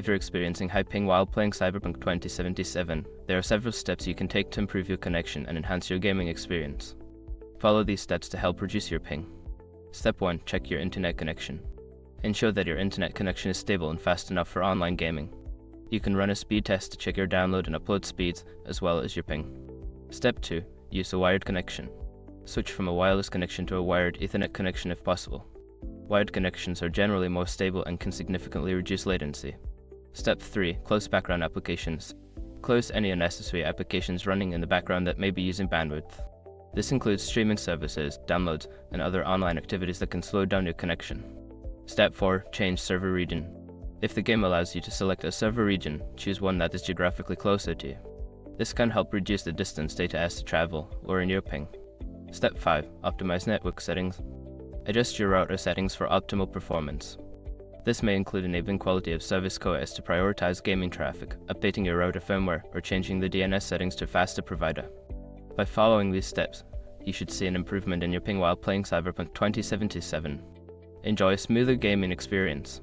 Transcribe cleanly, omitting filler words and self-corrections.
If you're experiencing high ping while playing Cyberpunk 2077, there are several steps you can take to improve your connection and enhance your gaming experience. Follow these steps to help reduce your ping. Step 1. Check your internet connection. Ensure that your internet connection is stable and fast enough for online gaming. You can run a speed test to check your download and upload speeds, as well as your ping. Step 2. Use a wired connection. Switch from a wireless connection to a wired Ethernet connection if possible. Wired connections are generally more stable and can significantly reduce latency. Step 3. Close background applications. Close any unnecessary applications running in the background that may be using bandwidth. This includes streaming services, downloads, and other online activities that can slow down your connection. Step 4. Change server region. If the game allows you to select a server region, choose one that is geographically closer to you. This can help reduce the distance data has to travel, lowering your ping. Step 5. Optimize network settings. Adjust your router settings for optimal performance. This may include enabling quality of service OS to prioritize gaming traffic, updating your router firmware, or changing the DNS settings to faster provider. By following these steps, you should see an improvement in your ping while playing Cyberpunk 2077. Enjoy a smoother gaming experience.